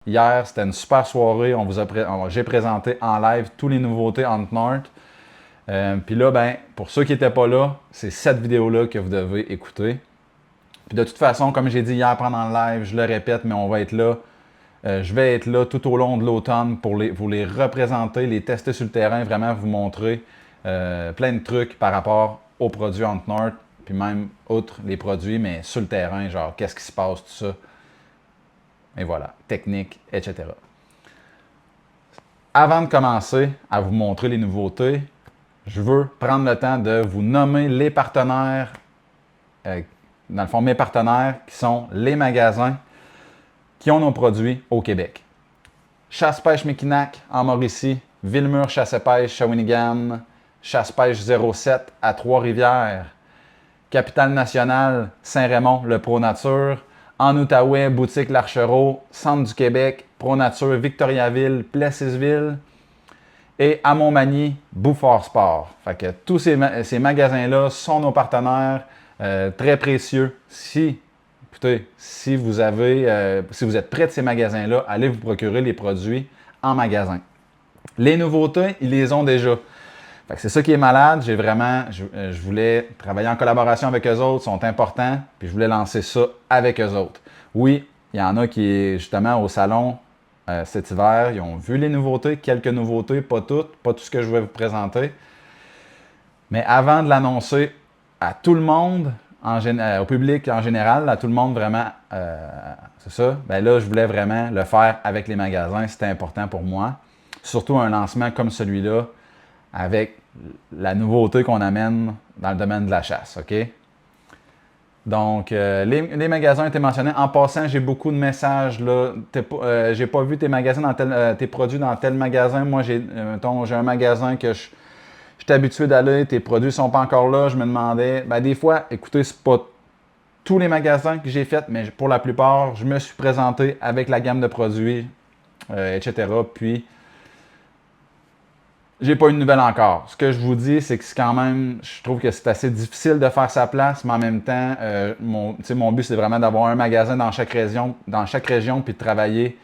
hier, c'était une super soirée. J'ai présenté en live tous les nouveautés Huntnort. Puis là, ben, pour ceux qui n'étaient pas là, c'est cette vidéo-là que vous devez écouter. Puis de toute façon, comme j'ai dit hier pendant le live, je le répète, mais on va être là. Je vais être là tout au long de l'automne pour vous les représenter, les tester sur le terrain, vraiment vous montrer plein de trucs par rapport aux produits Huntnort, puis même outre les produits, mais sur le terrain, genre qu'est-ce qui se passe, tout ça. Et voilà, technique, etc. Avant de commencer à vous montrer les nouveautés, je veux prendre le temps de vous nommer les partenaires, dans le fond mes partenaires qui sont les magasins qui ont nos produits au Québec. Chasse-pêche Mekinac en Mauricie, Villemur Chasse-pêche Shawinigan, Chasse-pêche 07 à Trois-Rivières, Capitale Nationale Saint-Raymond, le Pro Nature, en Outaouais, Boutique L'Archereau, Centre du Québec, Pro Nature Victoriaville, Plessisville et à Montmagny, Bouffard Sport. Fait que tous ces magasins-là sont nos partenaires très précieux. Écoutez, si vous êtes près de ces magasins-là, allez vous procurer les produits en magasin. Les nouveautés, ils les ont déjà. C'est ça qui est malade. Je voulais travailler en collaboration avec eux autres, ils sont importants, puis je voulais lancer ça avec eux autres. Oui, il y en a qui, justement, au salon cet hiver, ils ont vu les nouveautés, quelques nouveautés, pas toutes, pas tout ce que je vais vous présenter. Mais avant de l'annoncer à tout le monde, au public en général, à tout le monde vraiment, c'est ça, ben là, je voulais vraiment le faire avec les magasins, c'était important pour moi. Surtout un lancement comme celui-là, avec la nouveauté qu'on amène dans le domaine de la chasse, OK? Donc, les magasins étaient mentionnés. En passant, j'ai beaucoup de messages, là. J'ai pas vu tes magasins tes produits dans tel magasin. Moi, j'ai un magasin que je suis habitué d'aller, tes produits sont pas encore là. Je me demandais, ben des fois, écoutez, c'est pas tous les magasins que j'ai fait, mais pour la plupart, je me suis présenté avec la gamme de produits, etc. Puis, j'ai pas eu de nouvelles encore. Ce que je vous dis, c'est que c'est quand même, je trouve que c'est assez difficile de faire sa place, mais en même temps, mon but, c'est vraiment d'avoir un magasin dans chaque région, puis de travailler,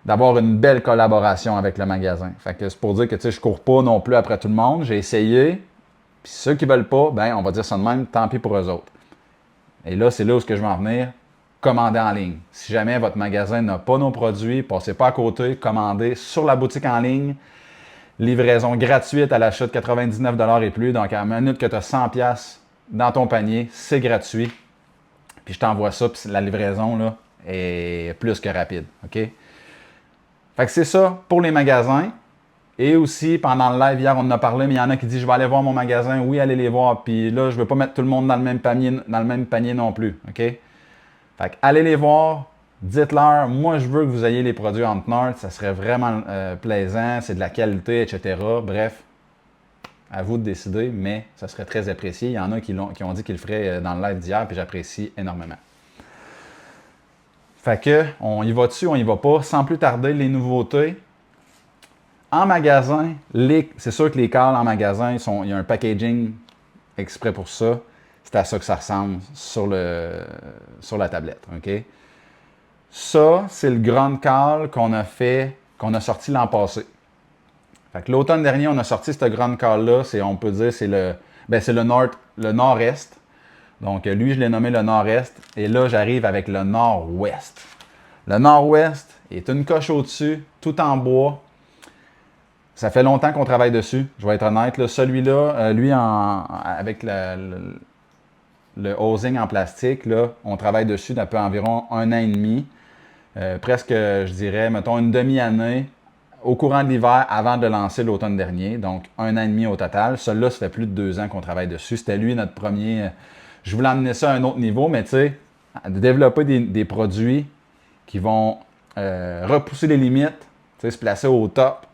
d'avoir une belle collaboration avec le magasin. Fait que c'est pour dire que je cours pas non plus après tout le monde. J'ai essayé, puis ceux qui veulent pas, ben on va dire ça de même, tant pis pour eux autres. Et là, c'est là où je veux en venir. Commandez en ligne. Si jamais votre magasin n'a pas nos produits, passez pas à côté, commandez sur la boutique en ligne. Livraison gratuite à l'achat de 99 $ et plus. Donc, à la minute que tu as 100$ dans ton panier, c'est gratuit. Puis je t'envoie ça, puis la livraison là, est plus que rapide. OK? Fait que c'est ça pour les magasins. Et aussi, pendant le live, hier, on en a parlé, mais il y en a qui disent « Je vais aller voir mon magasin. » Oui, allez les voir. Puis là, je ne veux pas mettre tout le monde dans le même panier non plus. OK? Fait que allez les voir. Dites-leur, moi je veux que vous ayez les produits Huntnort, ça serait vraiment plaisant, c'est de la qualité, etc. Bref, à vous de décider, mais ça serait très apprécié. Il y en a qui ont dit qu'ils le feraient dans le live d'hier, puis j'apprécie énormément. Fait que, on y va dessus, on y va pas. Sans plus tarder, les nouveautés. En magasin, c'est sûr que les cales en magasin, il y a un packaging exprès pour ça. C'est à ça que ça ressemble sur la tablette. OK? Ça, c'est le Grand Call qu'on a sorti l'an passé. Fait que l'automne dernier, on a sorti ce Grand Call-là. On peut dire c'est le nord-est. Donc, lui, je l'ai nommé le nord-est. Et là, j'arrive avec le nord-ouest. Le nord-ouest est une coche au-dessus, tout en bois. Ça fait longtemps qu'on travaille dessus, je vais être honnête. Celui-là, lui, avec le housing en plastique, là, on travaille dessus depuis environ 1 an et demi. Presque, je dirais, mettons, une demi-année au courant de l'hiver avant de lancer l'automne dernier. Donc, 1 an et demi au total. Celui-là, ça fait plus de 2 ans qu'on travaille dessus. C'était lui notre premier. Je voulais emmener ça à un autre niveau, mais tu sais, de développer des produits qui vont repousser les limites, se placer au top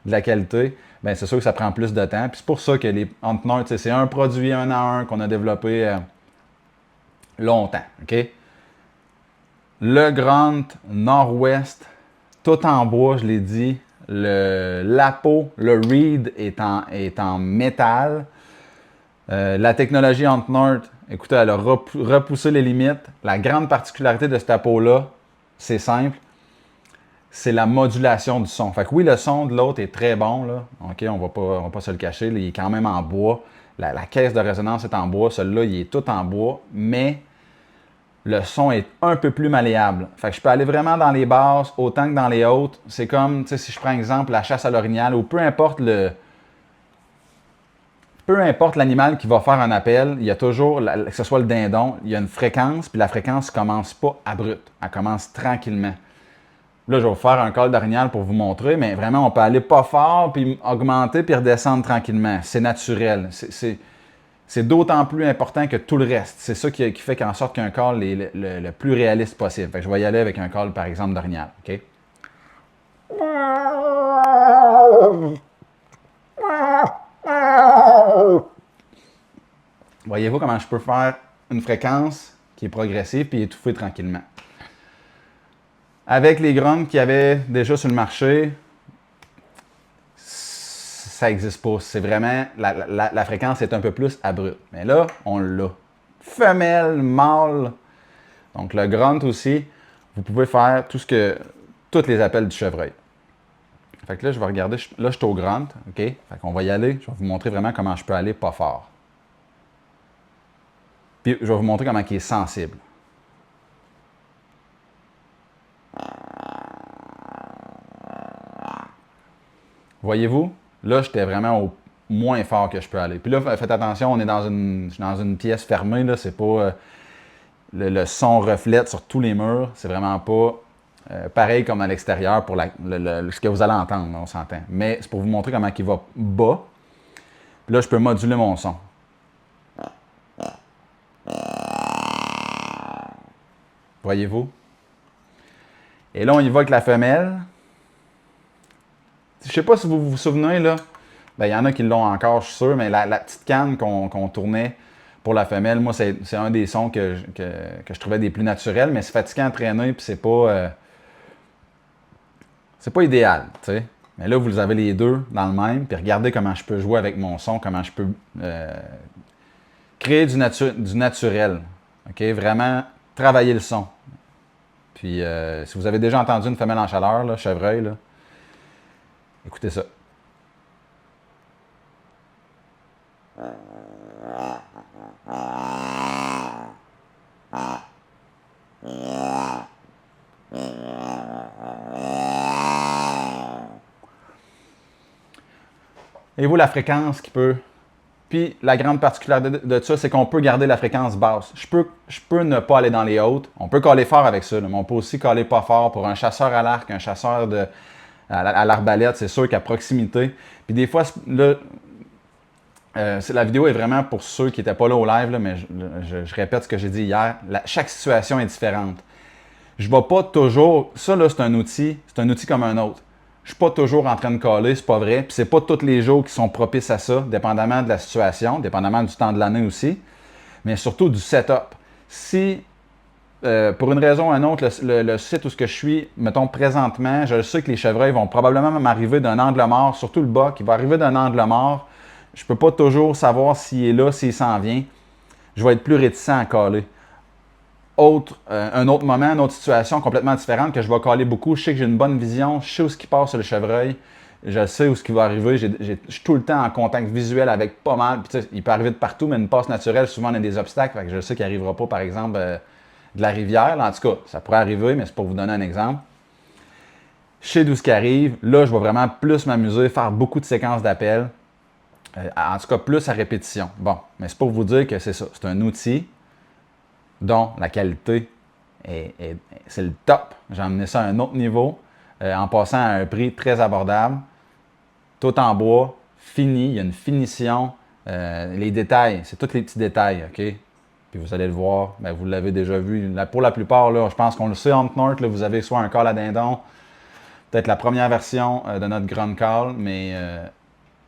de la qualité, bien, c'est sûr que ça prend plus de temps. Puis c'est pour ça que les Huntnort, c'est un produit 1 à 1 qu'on a développé longtemps. OK? Le Grand Nord-Ouest, tout en bois, je l'ai dit. La peau, le reed est en métal. La technologie Huntnort, écoutez, elle a repoussé les limites. La grande particularité de cette peau-là, c'est simple. c'est la modulation du son. Fait que oui, le son de l'autre est très bon, là. OK, on va pas se le cacher, là, il est quand même en bois. La caisse de résonance est en bois, celui-là, il est tout en bois, mais le son est un peu plus malléable. Fait que je peux aller vraiment dans les basses autant que dans les hautes. C'est comme, tu sais, si je prends exemple la chasse à l'orignal ou peu importe l'animal qui va faire un appel, il y a toujours, que ce soit le dindon, il y a une fréquence, puis la fréquence ne commence pas abrupte, elle commence tranquillement. Là, je vais vous faire un call d'orignal pour vous montrer, mais vraiment, on peut aller pas fort, puis augmenter, puis redescendre tranquillement. C'est naturel. C'est d'autant plus important que tout le reste. C'est ça qui fait qu'en sorte qu'un call est le plus réaliste possible. Fait que je vais y aller avec un call, par exemple, d'orignal. OK? Voyez-vous comment je peux faire une fréquence qui est progressive puis étouffer tranquillement. Avec les grunts qu'il y avait déjà sur le marché, ça n'existe pas. C'est vraiment, la fréquence est un peu plus abrupte. Mais là, on l'a. Femelle, mâle. Donc le grunt aussi, vous pouvez faire tous les appels du chevreuil. Fait que là, je vais regarder. Là, je suis au grunt. OK? Fait qu'on va y aller. Je vais vous montrer vraiment comment je peux aller pas fort. Puis je vais vous montrer comment il est sensible. Voyez-vous? Là, j'étais vraiment au moins fort que je peux aller. Puis là, faites attention, on est dans une pièce fermée. Là, c'est pas le son reflète sur tous les murs. C'est vraiment pas pareil comme à l'extérieur pour ce que vous allez entendre, on s'entend. Mais c'est pour vous montrer comment il va bas. Puis là, je peux moduler mon son. Voyez-vous? Et là, on y va avec la femelle. Je ne sais pas si vous vous souvenez, là. Ben, il y en a qui l'ont encore, je suis sûr, mais la petite canne qu'on tournait pour la femelle, moi, c'est un des sons que je trouvais des plus naturels, mais c'est fatigant à traîner, puis c'est pas idéal, tu sais. Mais là, vous avez les deux dans le même, puis regardez comment je peux jouer avec mon son, comment je peux créer du naturel. OK? Vraiment travailler le son. Puis, si vous avez déjà entendu une femelle en chaleur, là, chevreuil, là, écoutez ça. Et vous, la fréquence qui peut... Puis, la grande particularité de ça, c'est qu'on peut garder la fréquence basse. Je peux ne pas aller dans les hautes. On peut caler fort avec ça, là, mais on peut aussi caler pas fort pour un chasseur à l'arc, un chasseur à l'arbalète. C'est sûr qu'à proximité. Puis des fois, là, la vidéo est vraiment pour ceux qui n'étaient pas là au live, là, mais je répète ce que j'ai dit hier. Chaque situation est différente. Je ne vais pas toujours... Ça, là, c'est un outil comme un autre. Je ne suis pas toujours en train de caler, c'est pas vrai. Puis c'est pas tous les jours qui sont propices à ça, dépendamment de la situation, dépendamment du temps de l'année aussi, mais surtout du setup. Si, pour une raison ou une autre, le site où je suis, mettons présentement, je sais que les chevreuils vont probablement m'arriver d'un angle mort, surtout le bas, qui va arriver d'un angle mort. Je ne peux pas toujours savoir s'il est là, s'il s'en vient. Je vais être plus réticent à caler. Un autre moment, une autre situation complètement différente que je vais caler beaucoup. Je sais que j'ai une bonne vision, je sais où ce qui passe sur le chevreuil, je sais où ce qui va arriver. Je suis tout le temps en contact visuel avec pas mal. Puis, il peut arriver de partout, mais une passe naturelle, souvent on a des obstacles. Fait que je sais qu'il n'arrivera pas, par exemple, de la rivière. Là, en tout cas, ça pourrait arriver, mais c'est pour vous donner un exemple. Je sais d'où ce qui arrive. Là, je vais vraiment plus m'amuser, faire beaucoup de séquences d'appels. En tout cas, plus à répétition. Bon, mais c'est pour vous dire que c'est ça. C'est un outil dont la qualité, c'est le top. J'ai emmené ça à un autre niveau en passant à un prix très abordable. Tout en bois, fini, il y a une finition. Les détails, c'est tous les petits détails, OK? Puis vous allez le voir, ben, vous l'avez déjà vu. Pour la plupart, là, je pense qu'on le sait, Hunt North, là, vous avez soit un call à dindon, peut-être la première version de notre Grand Call, mais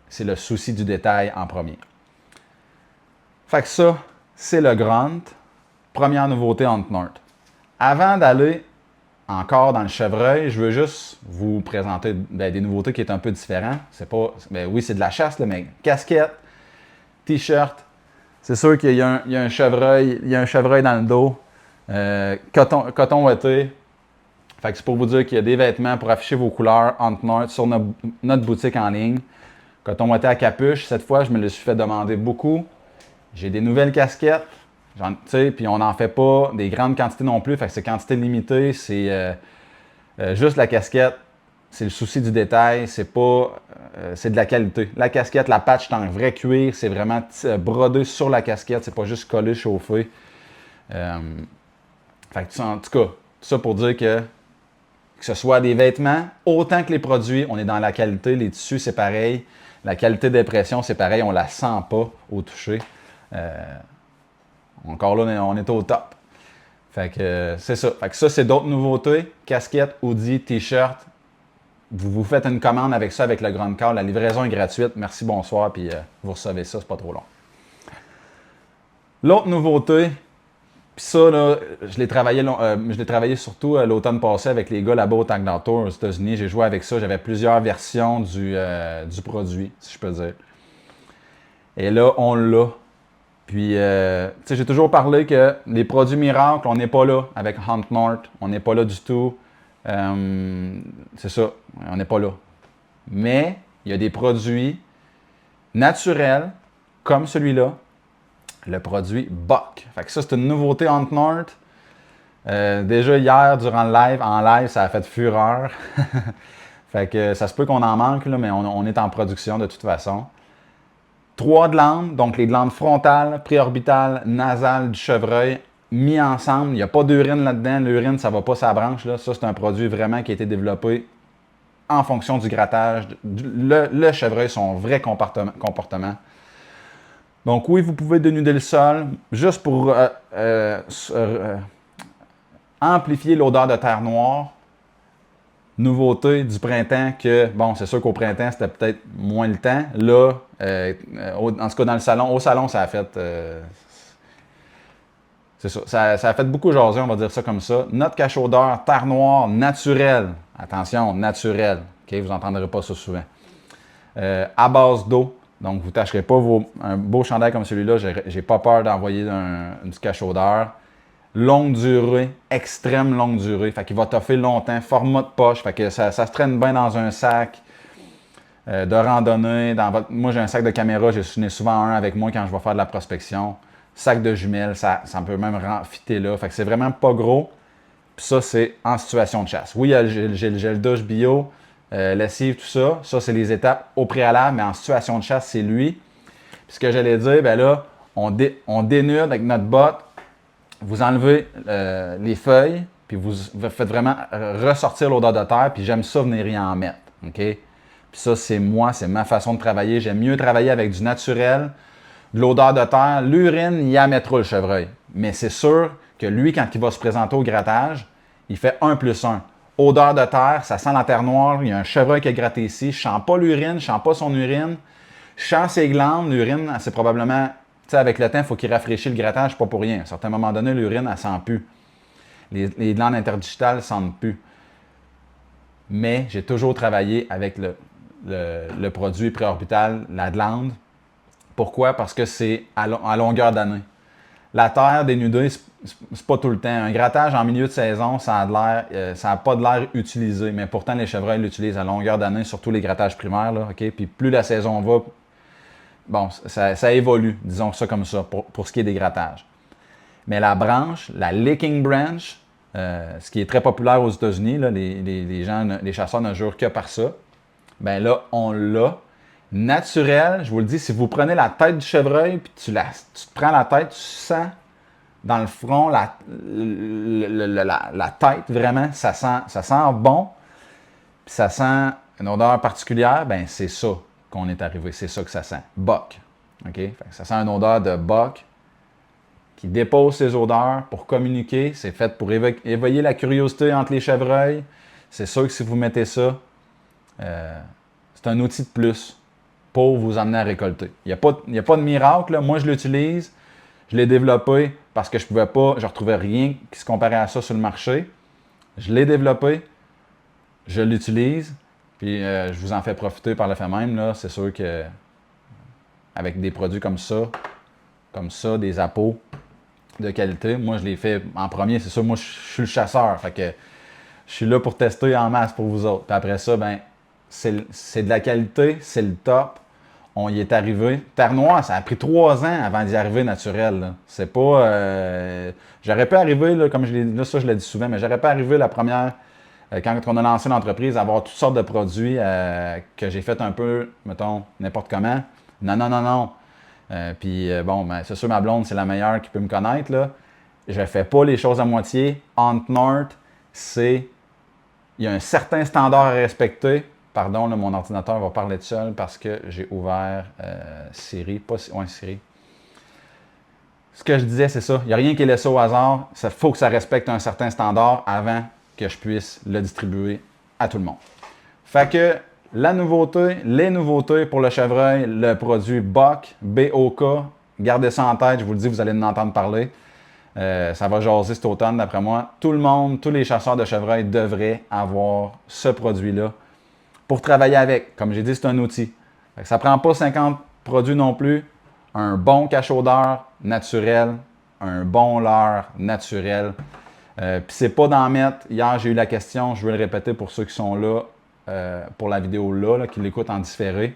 c'est le souci du détail en premier. Fait que ça, c'est le Grunt. Première nouveauté Hunt North. Avant d'aller encore dans le chevreuil, je veux juste vous présenter des nouveautés qui sont un peu différentes. C'est pas, oui, c'est de la chasse, là, mais casquette, t-shirt. C'est sûr qu'il y a un chevreuil dans le dos. Coton ouaté. Fait que c'est pour vous dire qu'il y a des vêtements pour afficher vos couleurs Hunt North sur notre boutique en ligne. Coton ouaté à capuche, cette fois, je me le suis fait demander beaucoup. J'ai des nouvelles casquettes, puis on n'en fait pas des grandes quantités non plus, fait que c'est quantité limitée, c'est juste la casquette, c'est le souci du détail, c'est pas, c'est de la qualité. La casquette, la patch est en vrai cuir, c'est vraiment brodé sur la casquette, c'est pas juste collé, chauffé. Fait que, en tout cas, tout ça pour dire que ce soit des vêtements, autant que les produits, on est dans la qualité, les tissus c'est pareil, la qualité d'impression c'est pareil, on la sent pas au toucher. Encore là, on est au top. Fait que c'est ça. Fait que ça, c'est d'autres nouveautés. Casquette, hoodie, t-shirt. Vous faites une commande avec ça, avec le Grand Call. La livraison est gratuite. Merci, bonsoir. Puis vous recevez ça, c'est pas trop long. L'autre nouveauté, puis ça, là, je l'ai travaillé surtout l'automne passé avec les gars là-bas au Tank Tour aux États-Unis. J'ai joué avec ça. J'avais plusieurs versions du produit, si je peux dire. Et là, on l'a. Puis, tu sais, j'ai toujours parlé que les produits miracles, on n'est pas là avec Hunt North. On n'est pas là du tout. C'est ça, on n'est pas là. Mais, il y a des produits naturels, comme celui-là, le produit Buck. Fait que ça, c'est une nouveauté Hunt North. Déjà hier, durant le live, en live, ça a fait fureur. Fait que ça se peut qu'on en manque, là, mais on est en production de toute façon. 3 glandes, donc les glandes frontales, préorbitales, nasales du chevreuil, mis ensemble. Il n'y a pas d'urine là-dedans. L'urine, ça ne va pas sa branche. Là. Ça, c'est un produit vraiment qui a été développé en fonction du grattage. Le chevreuil, son vrai comportement. Donc oui, vous pouvez dénuder le sol juste pour amplifier l'odeur de terre noire. Nouveauté du printemps que, bon, c'est sûr qu'au printemps, c'était peut-être moins le temps. Là, en tout cas, dans le salon, au salon, ça a fait... c'est ça. Ça a fait beaucoup jaser, on va dire ça comme ça. Notre cache-odeur, terre noire, naturelle. Attention, naturelle. Okay, vous n'entendrez pas ça souvent. À base d'eau. Donc, vous ne tâcherez pas un beau chandail comme celui-là. J'ai pas peur d'envoyer du cache-odeur. Longue durée, extrême longue durée. Fait qu'il va toffer longtemps. Format de poche. Fait que ça se traîne bien dans un sac de randonnée. Moi, j'ai un sac de caméra. J'en ai souvent un avec moi quand je vais faire de la prospection. Sac de jumelles, ça peut même fitter là. Fait que c'est vraiment pas gros. Puis ça, c'est en situation de chasse. Oui, j'ai le gel douche bio, lessive, tout ça. Ça, c'est les étapes au préalable, mais en situation de chasse, c'est lui. Puis ce que j'allais dire, ben là, on dénude avec notre botte. Vous enlevez les feuilles, puis vous faites vraiment ressortir l'odeur de terre, puis j'aime ça venir y en mettre. OK? Puis ça, c'est moi, c'est ma façon de travailler. J'aime mieux travailler avec du naturel, de l'odeur de terre. L'urine, il y en mettra le chevreuil. Mais c'est sûr que lui, quand il va se présenter au grattage, il fait 1+1. Odeur de terre, ça sent la terre noire, il y a un chevreuil qui est gratté ici. Je ne sens pas l'urine, je ne sens pas son urine. Je sens ses glandes. L'urine, c'est probablement... Tu sais, avec le temps, il faut qu'il rafraîchisse le grattage, pas pour rien. À un certain moment donné, l'urine, elle ne sent plus. Les glandes interdigitales ne sentent plus. Mais j'ai toujours travaillé avec le produit préorbital, la glande. Pourquoi? Parce que c'est à longueur d'année. La terre dénudée, c'est pas tout le temps. Un grattage en milieu de saison, ça n'a pas de l'air utilisé. Mais pourtant, les chevreuils l'utilisent à longueur d'année, surtout les grattages primaires. Là, okay? Puis plus la saison va, bon, ça évolue, disons ça comme ça, pour ce qui est des grattages. Mais la branche, la licking branch, ce qui est très populaire aux États-Unis, là, les chasseurs ne jurent que par ça. Ben là, on l'a. Naturel, je vous le dis, si vous prenez la tête du chevreuil, puis tu te prends la tête, tu sens dans le front la tête, vraiment, ça sent bon, puis ça sent une odeur particulière, ben c'est ça qu'on est arrivé, c'est ça que ça sent. Buck. Okay? Ça sent une odeur de buck qui dépose ses odeurs pour communiquer. C'est fait pour éveiller la curiosité entre les chevreuils. C'est sûr que si vous mettez ça, c'est un outil de plus pour vous amener à récolter. Il n'y a pas de miracle. Là. Moi, je l'utilise. Je l'ai développé parce que je ne retrouvais rien qui se comparait à ça sur le marché. Je l'ai développé. Je l'utilise. Puis, je vous en fais profiter par le fait même. Là. C'est sûr que avec des produits comme ça, des appos de qualité, moi, je l'ai fait en premier. C'est sûr, moi, je suis le chasseur. Fait que Je suis là pour tester en masse pour vous autres. Puis après ça, ben, c'est de la qualité, c'est le top. On y est arrivé. Terre Noire, ça a pris 3 ans avant d'y arriver naturel. C'est pas. J'aurais pu arriver, là, comme ça je l'ai dit souvent, mais j'aurais pu arriver la première, quand on a lancé l'entreprise, à avoir toutes sortes de produits que j'ai fait un peu, mettons, n'importe comment. Non, non, non, non. Puis bon, ben, c'est sûr, ma blonde, c'est la meilleure qui peut me connaître. Là. Je ne fais pas les choses à moitié. Hunt North, il y a un certain standard à respecter. Pardon, là, mon ordinateur va parler de seul parce que j'ai ouvert Siri. Siri. Ce que je disais, c'est ça. Il n'y a rien qui est laissé au hasard. Il faut que ça respecte un certain standard avant que je puisse le distribuer à tout le monde. Fait que les nouveautés pour le chevreuil, le produit BOK, B-O-K, gardez ça en tête, je vous le dis, vous allez en entendre parler. Ça va jaser cet automne, d'après moi. Tout le monde, tous les chasseurs de chevreuil devraient avoir ce produit-là pour travailler avec. Comme j'ai dit, c'est un outil. Ça ne prend pas 50 produits non plus. Un bon cachot-d'heure naturel, un bon leurre naturel. Puis c'est pas d'en mettre. Hier, j'ai eu la question, je veux le répéter pour ceux qui sont là, pour la vidéo là, qui l'écoutent en différé.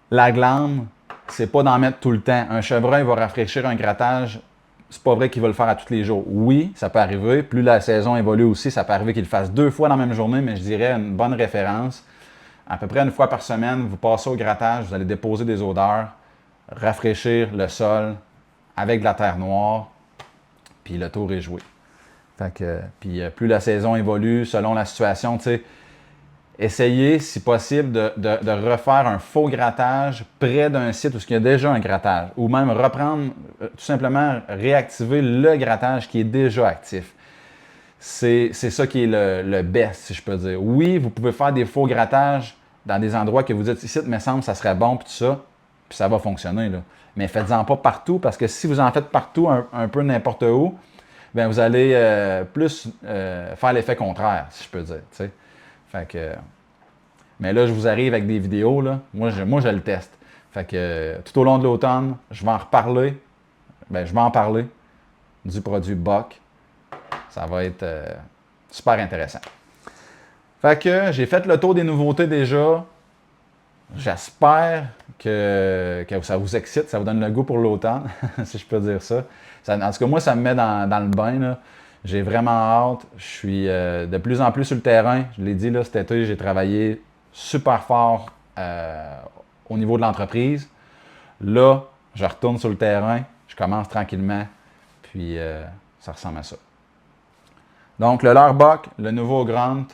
La glande, c'est pas d'en mettre tout le temps. Un chevreuil va rafraîchir un grattage. C'est pas vrai qu'il va le faire à tous les jours. Oui, ça peut arriver. Plus la saison évolue aussi, ça peut arriver qu'il le fasse 2 fois dans la même journée, mais je dirais une bonne référence. À peu près 1 fois par semaine, vous passez au grattage, vous allez déposer des odeurs, rafraîchir le sol avec de la terre noire, puis le tour est joué. Fait que, puis plus la saison évolue, selon la situation, tu sais, essayez, si possible, de refaire un faux grattage près d'un site où il y a déjà un grattage. Ou même reprendre, tout simplement réactiver le grattage qui est déjà actif. C'est ça qui est le best, si je peux dire. Oui, vous pouvez faire des faux grattages dans des endroits que vous dites, ici, il me semble, ça serait bon, puis tout ça, puis ça va fonctionner. Là. Mais faites-en pas partout, parce que si vous en faites partout, un peu n'importe où, bien, vous allez plus faire l'effet contraire, si je peux dire. T'sais. Fait que, mais là, je vous arrive avec des vidéos. Là. Moi, je le teste. Fait que tout au long de l'automne, je vais en reparler. Ben, je vais en parler du produit BOK. Ça va être super intéressant. Fait que j'ai fait le tour des nouveautés déjà. J'espère que ça vous excite, ça vous donne le goût pour l'automne, si je peux dire ça. En tout cas, moi, ça me met dans le bain. Là. J'ai vraiment hâte. Je suis de plus en plus sur le terrain. Je l'ai dit, là, cet été, j'ai travaillé super fort au niveau de l'entreprise. Là, je retourne sur le terrain. Je commence tranquillement. Puis, ça ressemble à ça. Donc, le leurre BOK, le nouveau Grunt,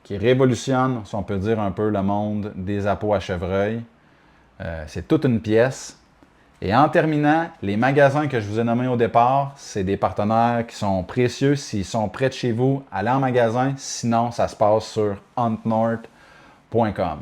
qui révolutionne, si on peut dire, un peu le monde des appos à chevreuil. C'est toute une pièce. Et en terminant, les magasins que je vous ai nommés au départ, c'est des partenaires qui sont précieux. S'ils sont près de chez vous, allez en magasin. Sinon, ça se passe sur huntnorth.com.